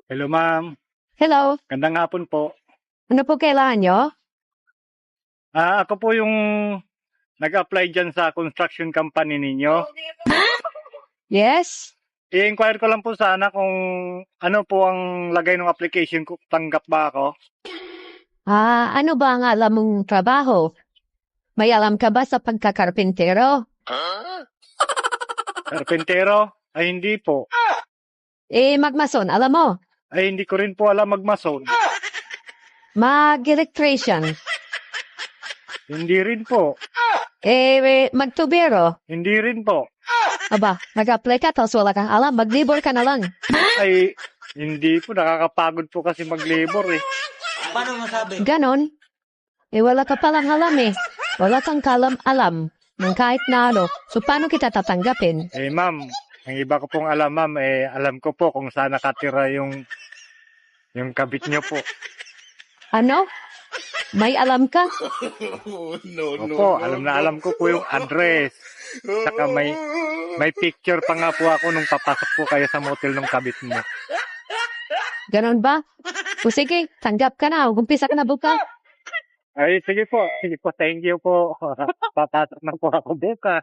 Hello, ma'am. Hello, Gandang hapon po. ano po kailangan nyo? Ako po yung nag-apply dyan sa construction company ninyo. Yes? I-inquire ko lang po sana kung ano po ang lagay ng application ko. Tanggap ba ako? Ano ba ang alam mong trabaho? May alam ka ba sa pagkakarpintero? Karpentero? Ay, hindi po. Magmason, alam mo? Ay, hindi ko rin po alam magmason. Mag-electrician. Hindi rin po. Magtubero. Hindi rin po. Aba, nag-apply ka tapos wala kang alam, mag-libor ka na lang. Ay, hindi po. Nakakapagod po kasi mag-labor eh. Paano masabi? Ganon. Wala ka palang alam eh. Wala kang kalam-alam ng kahit na ano. So, paano kita tatanggapin? Eh, ma'am, ang iba ko pong alam, ma'am, alam ko po kung saan nakatira yung kabit nyo po. Ano? May alam ka? Opo, alam ko po yung address. Saka may picture pa nga po ako nung papasok po kayo sa motel ng kabit mo. Ganon ba? O sige, tanggap ka na. Umpisa ka na buka. Ay, sige po. Thank you po. Papasok na po ako bukas.